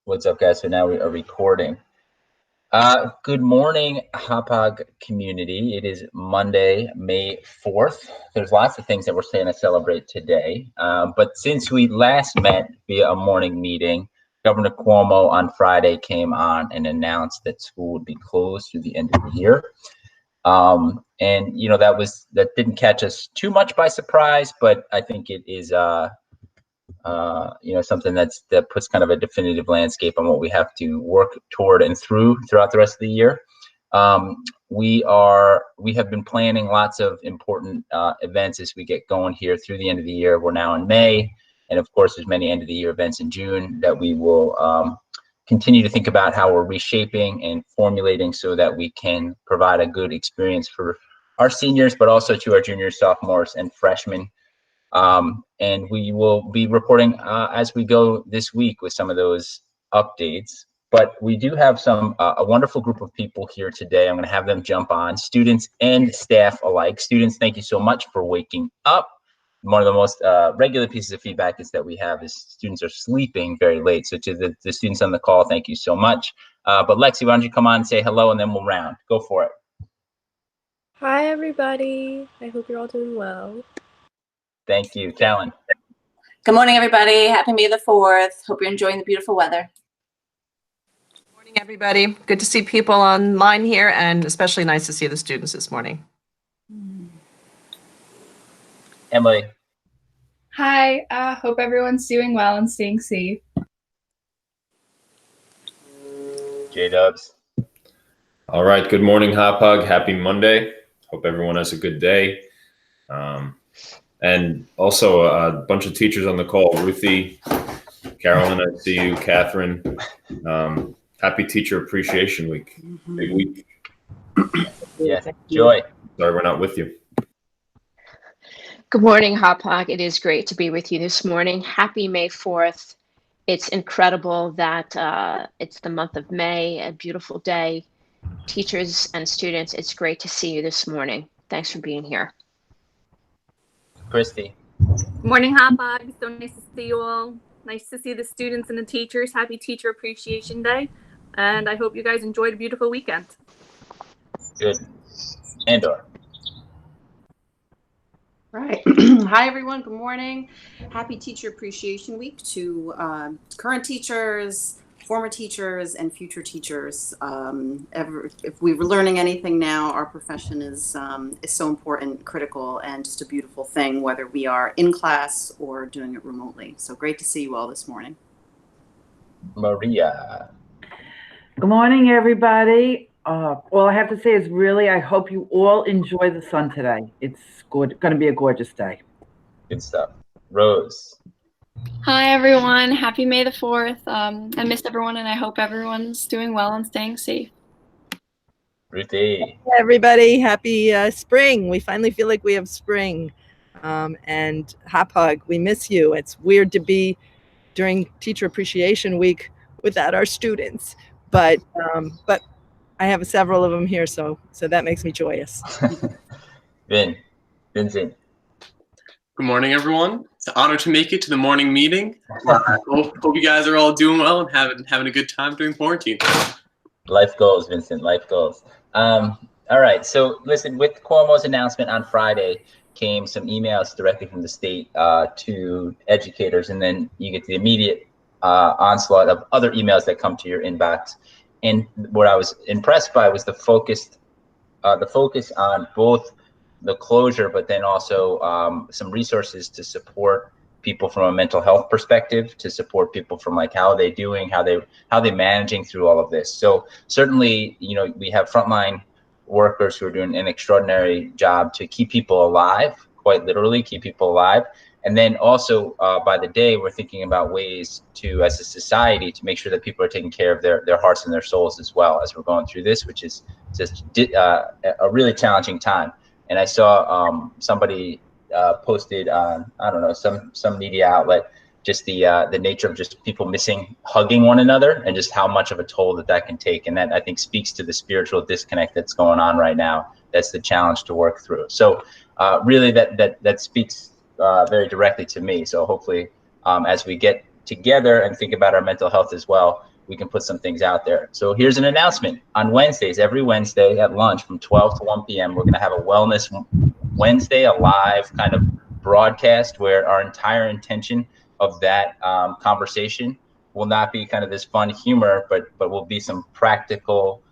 What's up, guys? So now we are recording. Good morning, Hauppauge community. It is Monday, May 4th. There's lots of things that we're saying to celebrate today. But since we last met via a morning meeting, Governor Cuomo on Friday came on and announced that school would be closed through the end of the year. And you know, that didn't catch us too much by surprise, but I think it is something that puts kind of a definitive landscape on what we have to work toward and throughout the rest of the year. We have been planning lots of important events as we get going here through the end of the year. We're now in May, and of course, there's many end of the year events in June that we will continue to think about how we're reshaping and formulating so that we can provide a good experience for our seniors, but also to our juniors, sophomores, and freshmen. And we will be reporting as we go this week with some of those updates. But we do have a wonderful group of people here today. I'm going to have them jump on, students and staff alike. Students, thank you so much for waking up. One of the most regular pieces of feedback is that we have is students are sleeping very late. So to the students on the call, thank you so much. But Lexi, why don't you come on and say hello, and then we'll round. Go for it. Hi, everybody. I hope you're all doing well. Thank you. Talon. Good morning, everybody. Happy May the 4th. Hope you're enjoying the beautiful weather. Good morning, everybody. Good to see people online here, and especially nice to see the students this morning. Emily. Hi, hope everyone's doing well and staying safe. J-Dubs. All right, good morning, Hauppauge. Happy Monday. Hope everyone has a good day. And also a bunch of teachers on the call. Ruthie, Carolyn, I see you, Catherine. Happy Teacher Appreciation Week. Big week. Yes, Joy. Sorry we're not with you. Good morning, Hauppauge. It is great to be with you this morning. Happy May 4th. It's incredible that it's the month of May, a beautiful day. Teachers and students, it's great to see you this morning. Thanks for being here. Christy. Good morning, Hauppauge. So nice to see you all. Nice to see the students and the teachers. Happy Teacher Appreciation Day. And I hope you guys enjoyed a beautiful weekend. Good. Andor. Right. Hi, everyone. Good morning. Happy Teacher Appreciation Week to current teachers, former teachers, and future teachers. If we were learning anything now, our profession is so important, critical, and just a beautiful thing, whether we are in class or doing it remotely. So great to see you all this morning. Maria. Good morning, everybody. All I have to say is really, I hope you all enjoy the sun today. It's going to be a gorgeous day. Good stuff. Rose. Hi, everyone. Happy May the 4th. I missed everyone, and I hope everyone's doing well and staying safe. Ruthie. Hey, everybody. Happy spring. We finally feel like we have spring. And Hauppauge, we miss you. It's weird to be during Teacher Appreciation Week without our students. But I have several of them here, so that makes me joyous. Vincent. Good morning, everyone. It's an honor to make it to the morning meeting. Hope you guys are all doing well and having a good time during quarantine. Life goals, Vincent. Life goals. All right. So listen, with Cuomo's announcement on Friday came some emails directly from the state to educators, and then you get the immediate onslaught of other emails that come to your inbox. And what I was impressed by was the focus on both the closure, but then also some resources to support people from a mental health perspective, to support people from like how are they doing, how they managing through all of this. So certainly, you know, we have frontline workers who are doing an extraordinary job to keep people alive, quite literally keep people alive. And then also by the day, we're thinking about ways to, as a society, to make sure that people are taking care of their hearts and their souls as well as we're going through this, which is just a really challenging time. And I saw somebody posted on, I don't know, some media outlet, just the nature of just people missing hugging one another and just how much of a toll that can take. And that, I think, speaks to the spiritual disconnect that's going on right now. That's the challenge to work through. So really that speaks very directly to me. So hopefully as we get together and think about our mental health as well, we can put some things out there. So here's an announcement. On Wednesdays, every Wednesday at lunch from 12 to 1 p.m., we're going to have a Wellness Wednesday, a live kind of broadcast where our entire intention of that conversation will not be kind of this fun humor, but will be some practical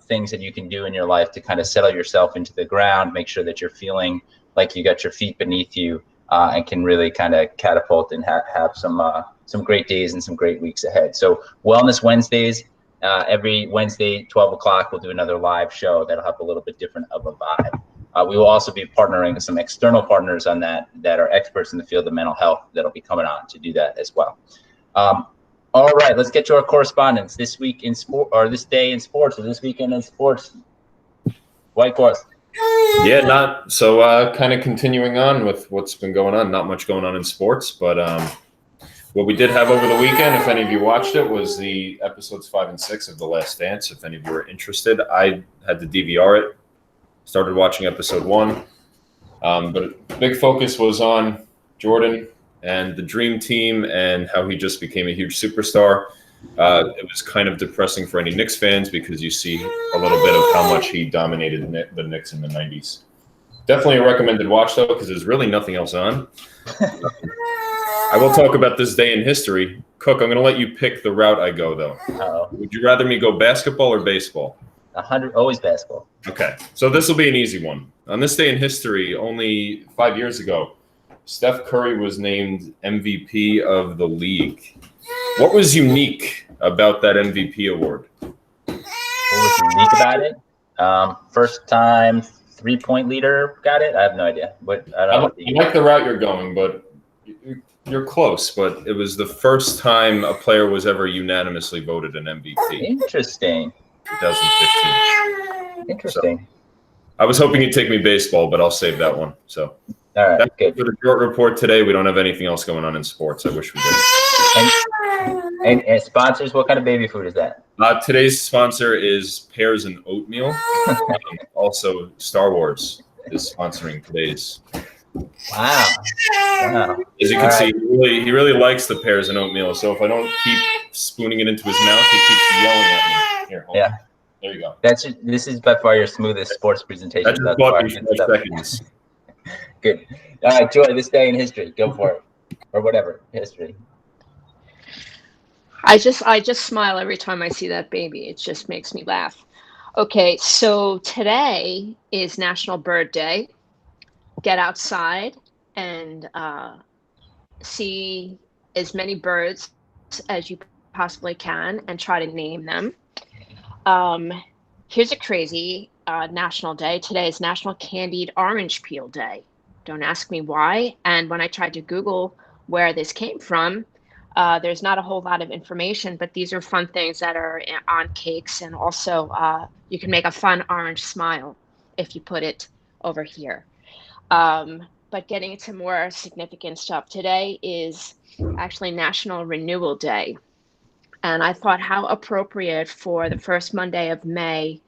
things that you can do in your life to kind of settle yourself into the ground, make sure that you're feeling like you got your feet beneath you, and can really kind of catapult and have some great days and some great weeks ahead. So Wellness Wednesdays, every Wednesday, 12 o'clock, we'll do another live show that'll have a little bit different of a vibe. We will also be partnering with some external partners on that are experts in the field of mental health that'll be coming on to do that as well. All right, let's get to our correspondence this week in sport, or this day in sports, or this weekend in sports. White Horse. Yeah, not so. Kind of continuing on with what's been going on. Not much going on in sports, but what we did have over the weekend, if any of you watched it, was the episodes 5 and 6 of The Last Dance. If any of you are interested, I had to DVR it. Started watching episode 1, but big focus was on Jordan and the Dream Team and how he just became a huge superstar. It was kind of depressing for any Knicks fans because you see a little bit of how much he dominated the Knicks in the 90s. Definitely a recommended watch, though, because there's really nothing else on. I will talk about this day in history. Cook, I'm going to let you pick the route I go, though. Uh-oh. Would you rather me go basketball or baseball? 100, always basketball. Okay, so this will be an easy one. On this day in history, only 5 years ago, Steph Curry was named MVP of the league. What was unique about that MVP award? What was unique about it? First time 3-point leader got it? I have no idea. I like the route you're going, but you're close. But it was the first time a player was ever unanimously voted an MVP. Interesting. 2015. Interesting. So, I was hoping you'd take me baseball, but I'll save that one. So, all right, that's good. For the short report today, we don't have anything else going on in sports. I wish we did. And sponsors, what kind of baby food is that? Today's sponsor is Pears and Oatmeal. Also, Star Wars is sponsoring today's. Wow. As you can see, he really likes the pears and oatmeal. So if I don't keep spooning it into his mouth, he keeps yelling at me. Here, hold on. There you go. This is by far your smoothest sports presentation. That just bought me 5 seconds. Good. All right, Joy, this day in history. Go for it. Or whatever, history. I just smile every time I see that baby. It just makes me laugh. Okay, so today is National Bird Day. Get outside and see as many birds as you possibly can and try to name them. Here's a crazy national day. Today is National Candied Orange Peel Day. Don't ask me why. And when I tried to Google where this came from, there's not a whole lot of information, but these are fun things that are on cakes. And also you can make a fun orange smile if you put it over here. But getting into more significant stuff, today is actually National Renewal Day. And I thought how appropriate for the first Monday of May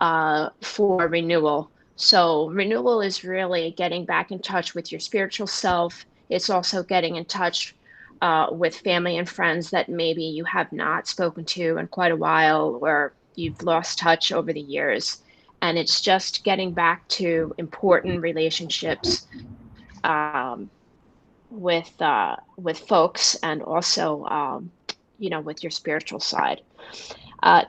for renewal. So renewal is really getting back in touch with your spiritual self. It's also getting in touch with family and friends that maybe you have not spoken to in quite a while, or you've lost touch over the years. And it's just getting back to important relationships with folks, and also with your spiritual side.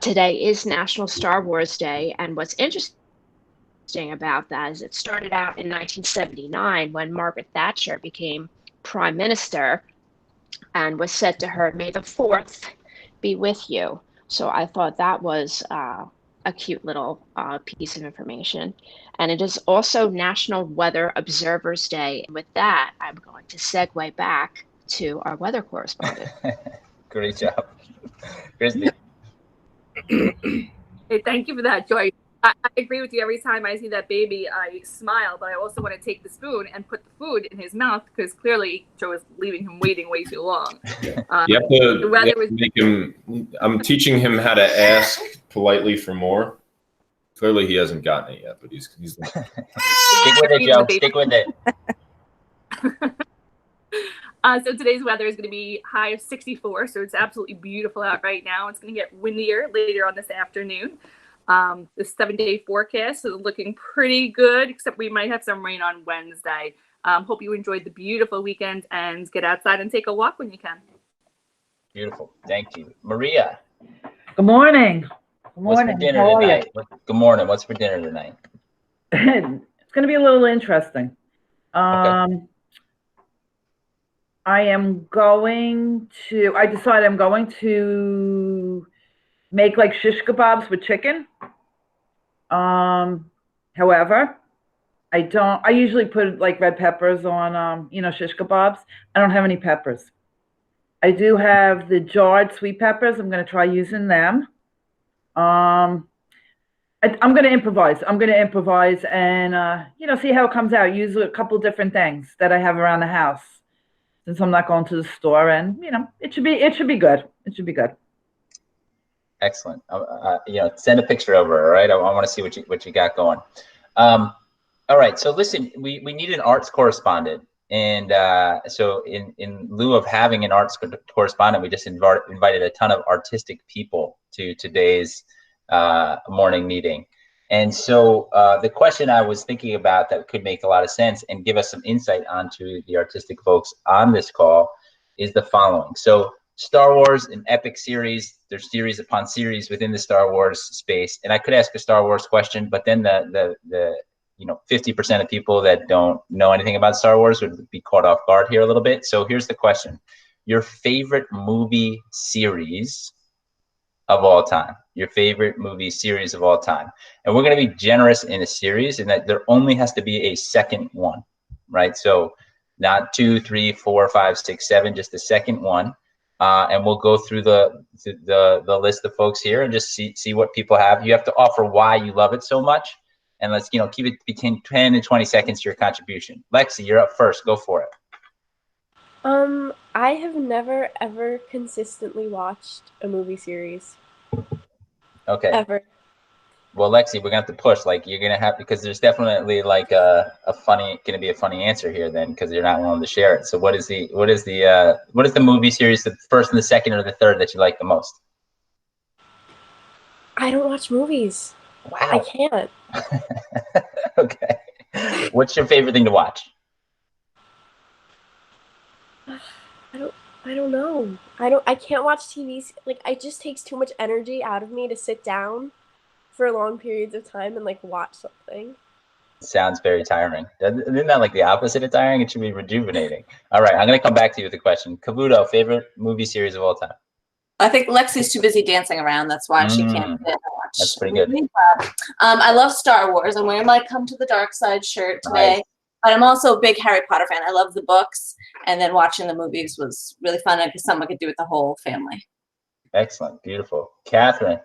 Today is National Star Wars Day, and what's interesting about that is it started out in 1979 when Margaret Thatcher became Prime Minister, and was said to her, "May the 4th be with you." So I thought that was a cute little piece of information. And it is also National Weather Observers Day. And with that, I'm going to segue back to our weather correspondent. Great job. Christy. Hey, thank you for that, Joy. I agree with you. Every time I see that baby, I smile, but I also want to take the spoon and put the food in his mouth, because clearly Joe is leaving him waiting way too long. You have to make him. I'm teaching him how to ask politely for more. Clearly, he hasn't gotten it yet, but he's Stick with it, Joe. Stick with it. So today's weather is going to be high of 64, so it's absolutely beautiful out right now. It's going to get windier later on this afternoon. The 7-day forecast is looking pretty good, except we might have some rain on Wednesday. Hope you enjoyed the beautiful weekend and get outside and take a walk when you can. Beautiful. Thank you. Maria. Good morning. Good What's for morning. dinner How are you? tonight? Good morning. What's for dinner tonight? It's going to be a little interesting. Okay. I decided I'm going to make like shish kebabs with chicken. However, I usually put like red peppers on, shish kebabs. I don't have any peppers. I do have the jarred sweet peppers. I'm going to try using them. I'm going to improvise. And, see how it comes out. Use a couple different things that I have around the house, since I'm not going to the store, and it should be good. It should be good. Excellent. Send a picture over. All right. I want to see what you got going. All right. So listen, we need an arts correspondent, and so in lieu of having an arts correspondent, we just invited a ton of artistic people to today's morning meeting. And so the question I was thinking about that could make a lot of sense and give us some insight onto the artistic folks on this call is the following. So Star Wars, an epic series, there's series upon series within the Star Wars space. And I could ask a Star Wars question, but then the 50% of people that don't know anything about Star Wars would be caught off guard here a little bit. So here's the question. Your favorite movie series of all time, your favorite movie series of all time. And we're going to be generous in a series in that there only has to be a second one, right? So not 2, 3, 4, 5, 6, 7, just the second one. And we'll go through the list of folks here and just see what people have. You have to offer why you love it so much. And let's, keep it between 10 and 20 seconds to your contribution. Lexi, you're up first. Go for it. I have never ever consistently watched a movie series. Okay. Ever. Well, Lexi, we're gonna have to push. Like, you're gonna have, because there's definitely like gonna be a funny answer here then, because you're not willing to share it. So what is the movie series, the first and the second or the third, that you like the most? I don't watch movies. Wow. I can't. Okay. What's your favorite thing to watch? I don't know. I can't watch TV. Like, it just takes too much energy out of me to sit down for long periods of time and like watch something. Sounds very tiring. Isn't that like the opposite of tiring? It should be rejuvenating. All right, I'm gonna come back to you with a question. Kabuto, favorite movie series of all time? I think Lexi's too busy dancing around. That's why she can't sit and watch. That's pretty good. I love Star Wars. I'm wearing my Come to the Dark Side shirt today. Nice. But I'm also a big Harry Potter fan. I love the books, and then watching the movies was really fun because something I could do with the whole family. Excellent. Beautiful. Catherine.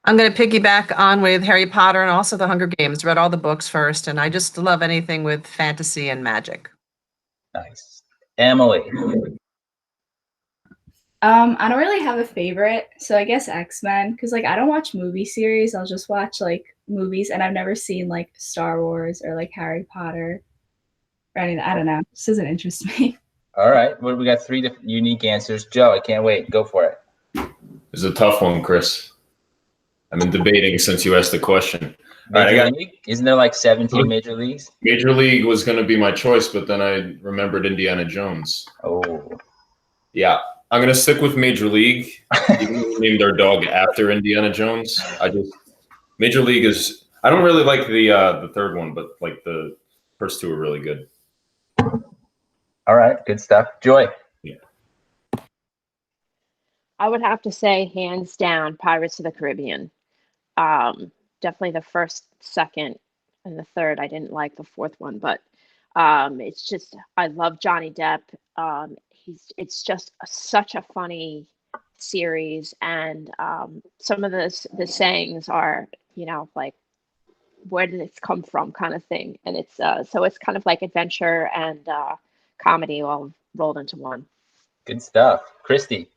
I'm going to piggyback on with Harry Potter and also the Hunger Games. Read all the books first, and I just love anything with fantasy and magic. Nice. Emily. I don't really have a favorite, so I guess X-Men, because like I don't watch movie series. I'll just watch like movies, and I've never seen like Star Wars or like Harry Potter or anything. I don't know. This doesn't interest me. All right. Well, we got 3 different unique answers. Joe, I can't wait. Go for it. It's a tough one, Chris. I've been debating since you asked the question. Major League? Isn't there like 17 major leagues? Major League was going to be my choice, but then I remembered Indiana Jones. Oh. Yeah. I'm going to stick with Major League, even though we named our dog after Indiana Jones. Major League is, I don't really like the third one, but like the first 2 are really good. All right. Good stuff. Joy. Yeah. I would have to say, hands down, Pirates of the Caribbean. Definitely the first, second, and the third. I didn't like the fourth one, but it's just, I love Johnny Depp. It's just such a funny series, and some of the sayings are, like, where did this come from, kind of thing. And it's so it's kind of like adventure and comedy all rolled into one. Good stuff. Christy.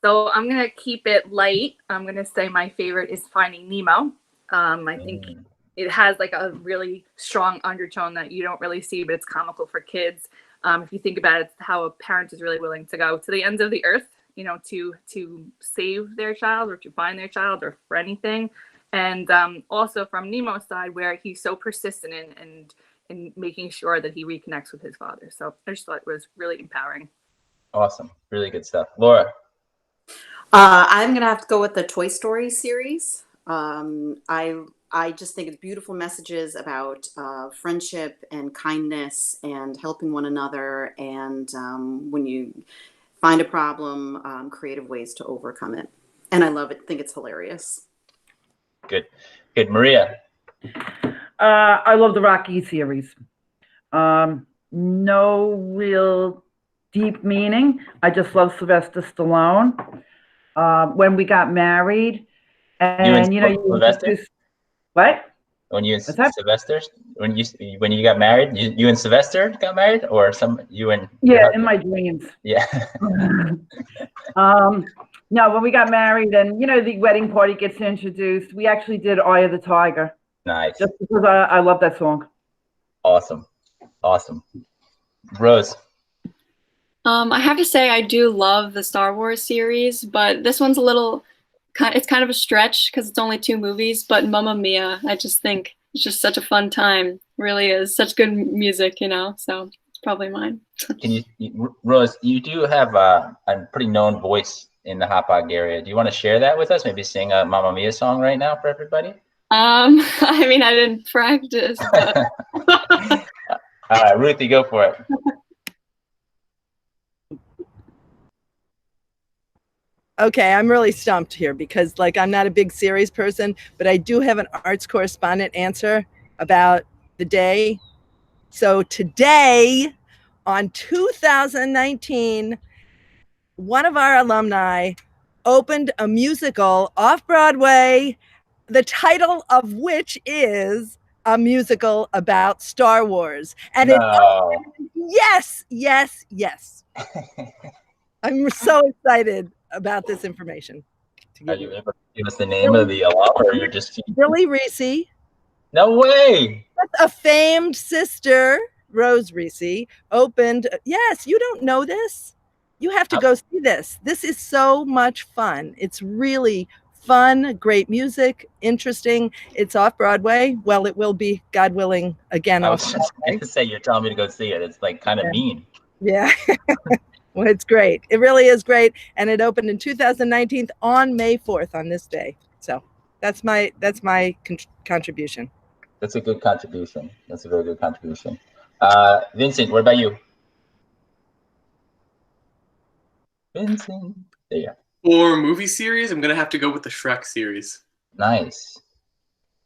So I'm going to keep it light. I'm going to say my favorite is Finding Nemo. I think it has like a really strong undertone that you don't really see, but it's comical for kids. If you think about it, it's how a parent is really willing to go to the ends of the earth, you know, to save their child or to find their child or for anything. And also from Nemo's side, where he's so persistent in making sure that he reconnects with his father. So I just thought it was really empowering. Awesome. Really good stuff. Laura. I'm gonna have to go with the Toy Story series. I just think it's beautiful messages about friendship and kindness and helping one another, and when you find a problem, creative ways to overcome it. And I love it. Think it's hilarious. Good. Maria. I love the Rocky series. No real deep meaning. I just love Sylvester Stallone. When we got married, and you what? When you and Sylvester, when you got married, you and Sylvester got married, or you and in my dreams. Yeah. No, when we got married, and the wedding party gets introduced, we actually did Eye of the Tiger. Nice. Just because I love that song. Awesome. Rose. I have to say I do love the Star Wars series, but this one's it's kind of a stretch because it's only 2 movies, but Mamma Mia, I just think it's just such a fun time. Really is such good music, so it's probably mine. Rose, you do have a pretty known voice in the Hauppauge area. Do you want to share that with us? Maybe sing a Mamma Mia song right now for everybody? I mean, I didn't practice. But... All right, Ruthie, go for it. Okay, I'm really stumped here because I'm not a big series person, but I do have an arts correspondent answer about the day. So today, on 2019, one of our alumni opened a musical off-Broadway, the title of which is a musical about Star Wars. And yes. I'm so excited about this information. Are you able to give us the name of the alum, or you're just Billy Reese? No way. A famed sister, Rose Reese, opened. Yes, you don't know this. You have to go see this. This is so much fun. It's really fun, great music, interesting. It's off Broadway. Well, it will be, God willing, again. I was just going to say, you're telling me to go see it. It's kind of mean. Yeah. Well, it's great. It really is great. And it opened in 2019 on May 4th on this day. So that's my contribution. That's a good contribution. That's a very good contribution. Vincent, what about you? Vincent. There you go. For movie series, I'm going to have to go with the Shrek series. Nice.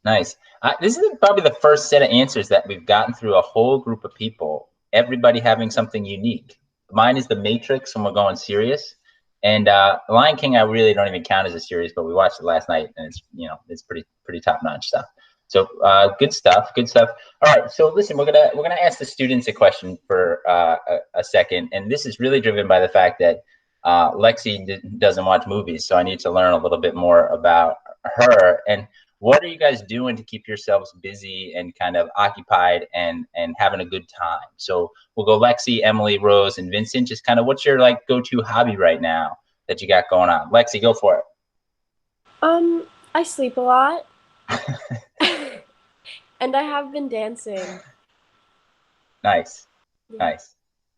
This is probably the first set of answers that we've gotten through a whole group of people, everybody having something unique. Mine is The Matrix when we're going serious. And Lion King, I really don't even count as a series, but we watched it last night, and it's pretty top-notch stuff. So good stuff. All right. So listen, we're gonna ask the students a question for a second, and this is really driven by the fact that Lexi doesn't watch movies, so I need to learn a little bit more about her. And what are you guys doing to keep yourselves busy and kind of occupied and having a good time? So we'll go Lexi, Emily, Rose, and Vincent. Just kind of what's your go-to hobby right now that you got going on? Lexi, go for it. I sleep a lot. And I have been dancing. Nice. All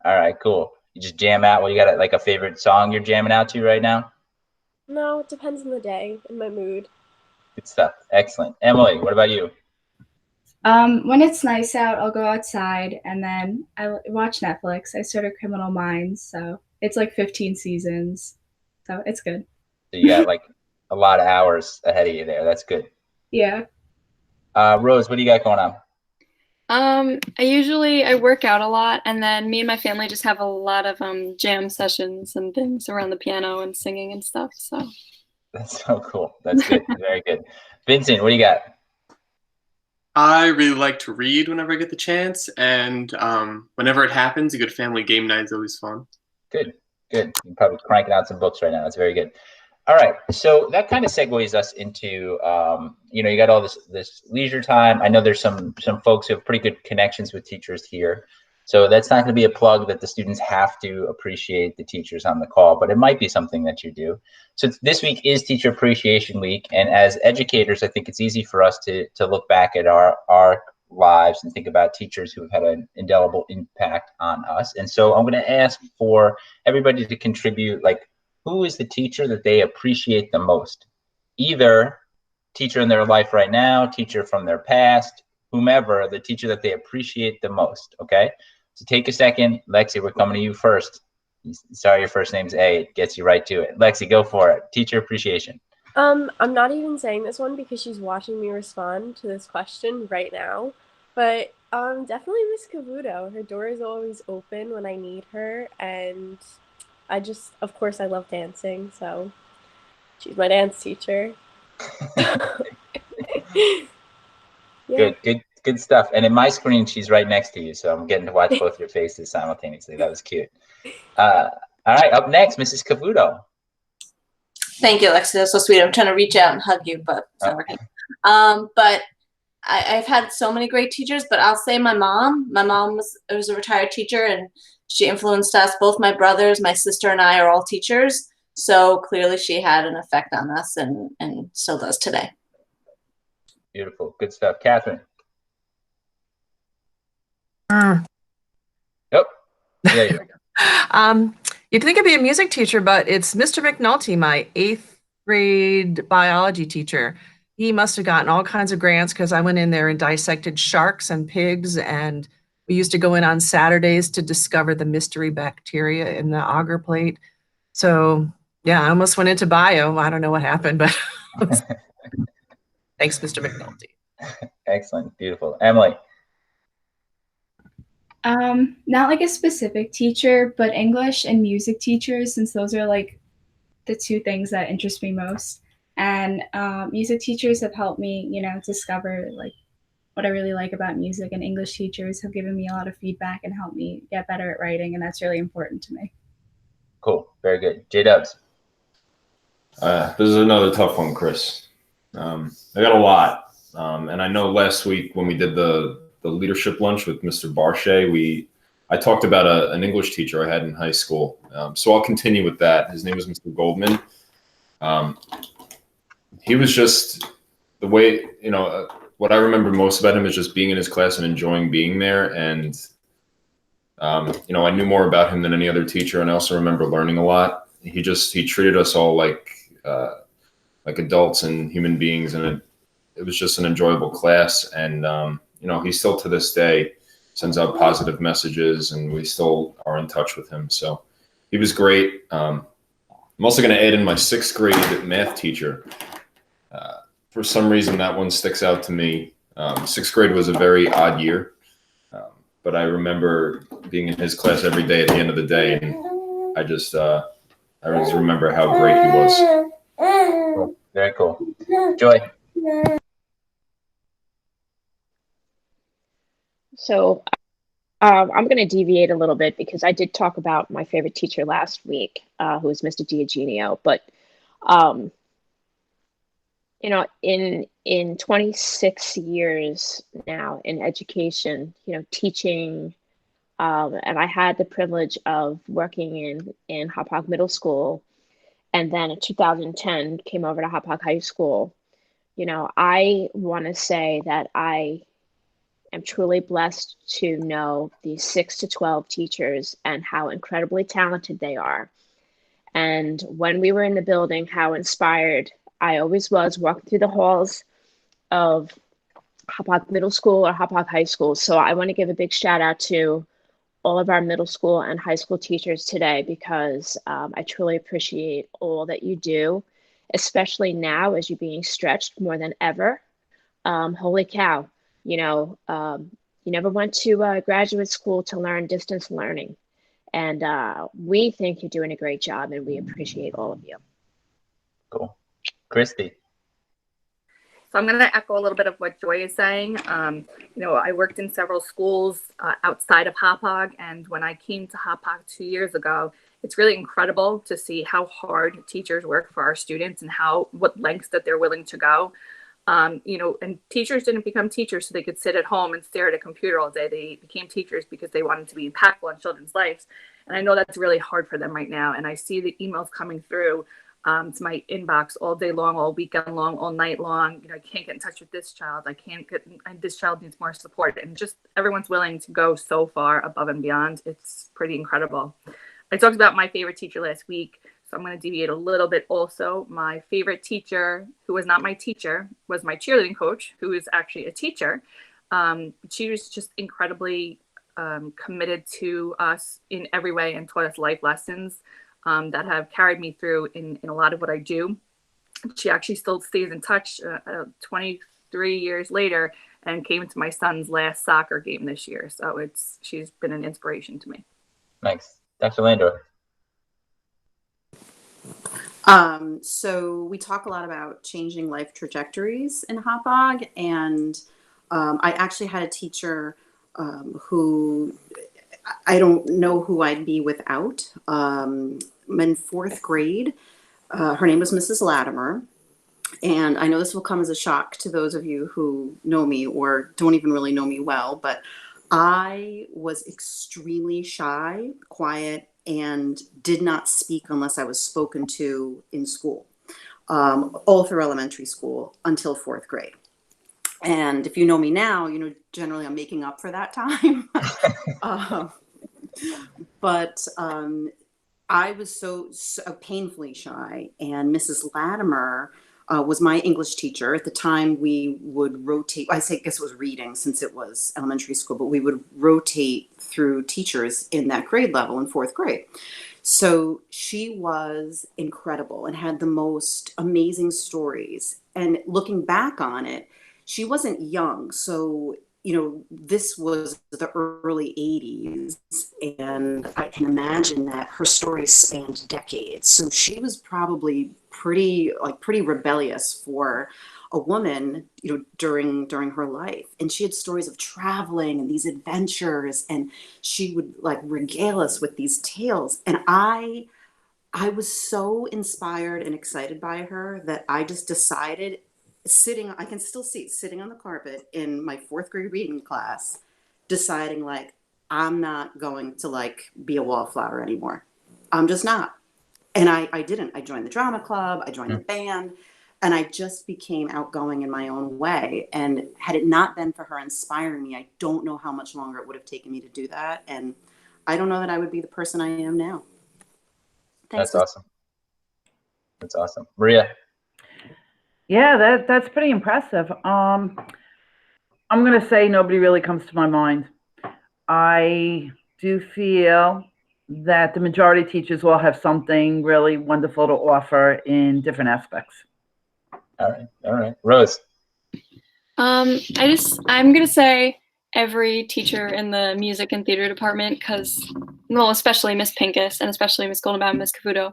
right, cool. You just jam out. Well, you got a favorite song you're jamming out to right now? No, it depends on the day and my mood. Good stuff. Excellent. Emily, what about you? When it's nice out, I'll go outside and then I watch Netflix. I started Criminal Minds, so it's 15 seasons, so it's good. So you got a lot of hours ahead of you there. That's good. Yeah. Rose, what do you got going on? I work out a lot, and then me and my family just have a lot of jam sessions and things around the piano and singing and stuff. So that's so cool. That's good. Very good. Vincent, what do you got? I really like to read whenever I get the chance, and whenever it happens, a good family game night is always fun. Good. You're probably cranking out some books right now. That's very good. All right, so that kind of segues us into, you got all this leisure time. I know there's some folks who have pretty good connections with teachers here, so that's not going to be a plug that the students have to appreciate the teachers on the call, but it might be something that you do. So this week is Teacher Appreciation Week, and as educators, I think it's easy for us to look back at our lives and think about teachers who have had an indelible impact on us. And so I'm going to ask for everybody to contribute, like, who is the teacher that they appreciate the most? Either teacher in their life right now, teacher from their past, whomever, the teacher that they appreciate the most, okay? So take a second. Lexi, we're coming to you first. Sorry, your first name's A. It gets you right to it. Lexi, go for it. Teacher appreciation. I'm not even saying this one because she's watching me respond to this question right now, but definitely Miss Cavuto. Her door is always open when I need her, and of course, I love dancing, so she's my dance teacher. Yeah. Good stuff. And in my screen, she's right next to you, so I'm getting to watch both your faces simultaneously. That was cute. All right, up next, Mrs. Cavuto. Thank you, Alexia. That's so sweet. I'm trying to reach out and hug you, but it's not working. But I've had so many great teachers, but I'll say my mom. My mom was a retired teacher, and she influenced us. Both my brothers, my sister, and I are all teachers. So clearly she had an effect on us and still does today. Beautiful. Good stuff. Catherine. Yep. Yeah, you go. You'd think it'd be a music teacher, but it's Mr. McNulty, my 8th grade biology teacher. He must have gotten all kinds of grants because I went in there and dissected sharks and pigs, and we used to go in on Saturdays to discover the mystery bacteria in the agar plate. So yeah, I almost went into bio. I don't know what happened, but thanks, Mr. McNulty. Excellent. Beautiful. Emily. Not like a specific teacher, but English and music teachers, since those are like the two things that interest me most. And music teachers have helped me, discover like what I really like about music, and English teachers have given me a lot of feedback and helped me get better at writing, and that's really important to me. Cool. Very good. J-Dubs. This is another tough one, Chris. I got a lot. And I know last week when we did the leadership lunch with Mr. Barche, I talked about an English teacher I had in high school. So I'll continue with that. His name was Mr. Goldman. He was just the way, what I remember most about him is just being in his class and enjoying being there. And, I knew more about him than any other teacher. And I also remember learning a lot. He treated us all like adults and human beings. And it was just an enjoyable class. And, he still to this day sends out positive messages, and we still are in touch with him. So he was great. I'm also going to add in my 6th grade math teacher. For some reason, that one sticks out to me. 6th grade was a very odd year, but I remember being in his class every day at the end of the day, and I just remember how great he was. Cool. Very cool. Joy. So I'm going to deviate a little bit because I did talk about my favorite teacher last week, who was Mr. Diogenio. But, in 26 years now in education, teaching, and I had the privilege of working in Hauppauge Middle School, and then in 2010 came over to Hauppauge High School. I want to say that I am truly blessed to know these 6 to 12 teachers and how incredibly talented they are. And when we were in the building, how inspired I always was walking through the halls of Hauppauge Middle School or Hauppauge High School. So I want to give a big shout out to all of our middle school and high school teachers today, because I truly appreciate all that you do, especially now as you're being stretched more than ever. Holy cow. You never went to graduate school to learn distance learning. And we think you're doing a great job, and we appreciate all of you. Cool. Christy. So I'm going to echo a little bit of what Joy is saying. I worked in several schools outside of Hauppauge, and when I came to Hauppauge 2 years ago, it's really incredible to see how hard teachers work for our students and what lengths that they're willing to go. And teachers didn't become teachers so they could sit at home and stare at a computer all day. They became teachers because they wanted to be impactful on children's lives. And I know that's really hard for them right now. And I see the emails coming through to my inbox all day long, all weekend long, all night long. I can't get in touch with this child. This child needs more support. And just everyone's willing to go so far above and beyond. It's pretty incredible. I talked about my favorite teacher last week, so I'm going to deviate a little bit also. My favorite teacher, who was not my teacher, was my cheerleading coach, who is actually a teacher. She was just incredibly committed to us in every way and taught us life lessons that have carried me through in a lot of what I do. She actually still stays in touch 23 years later and came to my son's last soccer game this year. So she's been an inspiration to me. Thanks. Dr. Landor. So we talk a lot about changing life trajectories in Hauppauge, and I actually had a teacher who I don't know who I'd be without. In fourth grade, her name was Mrs. Latimer, and I know this will come as a shock to those of you who know me or don't even really know me well, but I was extremely shy, quiet, and did not speak unless I was spoken to in school, all through elementary school until fourth grade. And if you know me now, generally I'm making up for that time. But I was so painfully shy, and Mrs. Latimer was my English teacher. At the time, we would rotate. I guess it was reading since it was elementary school, but we would rotate through teachers in that grade level in fourth grade. So she was incredible and had the most amazing stories. And looking back on it, she wasn't young. So, this was the early 80s, and I can imagine that her stories spanned decades. So she was probably pretty rebellious for a woman, during her life. And she had stories of traveling and these adventures, and she would regale us with these tales. And I was so inspired and excited by her that I just decided, I can still see sitting on the carpet in my fourth grade reading class, deciding I'm not going to be a wallflower anymore. I'm just not. And I didn't. I joined the drama club, I joined the band, and I just became outgoing in my own way. And had it not been for her inspiring me, I don't know how much longer it would have taken me to do that. And I don't know that I would be the person I am now. Thanks. That's awesome. That's awesome. Maria. Yeah, that's pretty impressive. I'm going to say nobody really comes to my mind. I do feel that the majority of teachers will have something really wonderful to offer in different aspects. All right. Rose. I'm going to say every teacher in the music and theater department, because, especially Miss Pincus and especially Miss Goldenbaum and Miss Cavuto,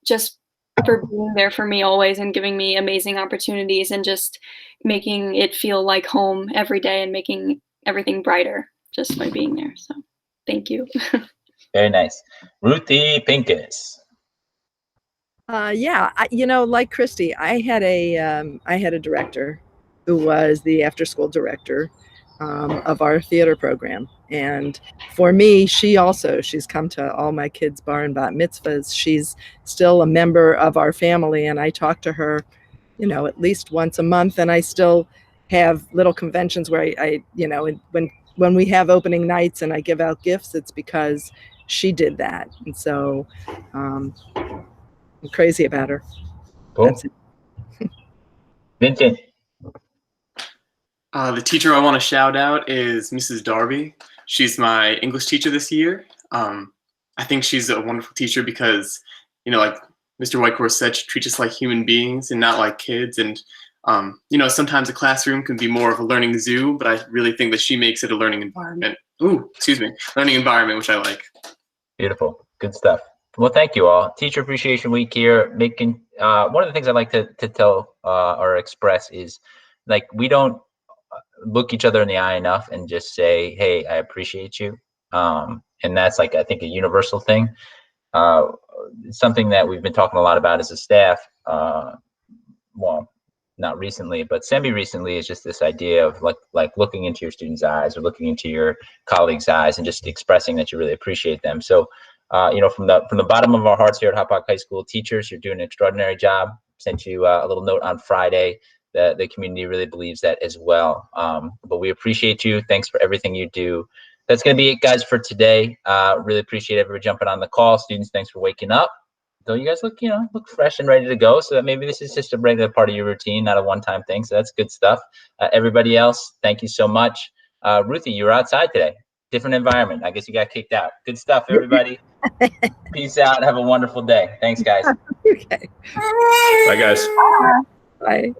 just for being there for me always and giving me amazing opportunities and just making it feel like home every day and making everything brighter just by being there. So thank you. Very nice. Ruthie Pincus. Yeah, like Christy, I had a director who was the after-school director of our theater program. And for me, she's come to all my kids' bar and bat mitzvahs. She's still a member of our family, and I talk to her, at least once a month. And I still have little conventions where I when we have opening nights and I give out gifts, it's because she did that. And so I'm crazy about her. Cool. That's it. Vincent. The teacher I want to shout out is Mrs. Darby. She's my English teacher this year. I think she's a wonderful teacher because, like Mr. Whitehorse said, she treats us like human beings and not like kids. And, sometimes a classroom can be more of a learning zoo, but I really think that she makes it a learning environment. Learning environment, which I like. Beautiful. Good stuff. Well, thank you all. Teacher Appreciation Week here. Making one of the things I like to tell or express is we don't look each other in the eye enough and just say, hey, I appreciate you. And that's I think a universal thing. something that we've been talking a lot about as a staff, well, not recently, but semi-recently, is just this idea of like looking into your students' eyes or looking into your colleagues' eyes and just expressing that you really appreciate them. So, you know, from the bottom of our hearts here at Hauppauge High School, teachers, you're doing an extraordinary job. Sent you a little note on Friday. The community really believes that as well. But we appreciate you. Thanks for everything you do. That's going to be it, guys, for today. Really appreciate everybody jumping on the call. Students, thanks for waking up. Though you guys look, you know, look fresh and ready to go. So that maybe this is just a regular part of your routine, not a one-time thing. So that's good stuff. Everybody else, thank you so much. Ruthie, you were outside today. Different environment. I guess you got kicked out. Good stuff, everybody. Peace out. Have a wonderful day. Thanks, guys. Okay. Bye, guys. Bye.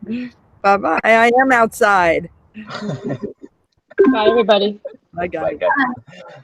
Bye-bye. I am outside. Bye, everybody. Bye, guys. Bye, guys.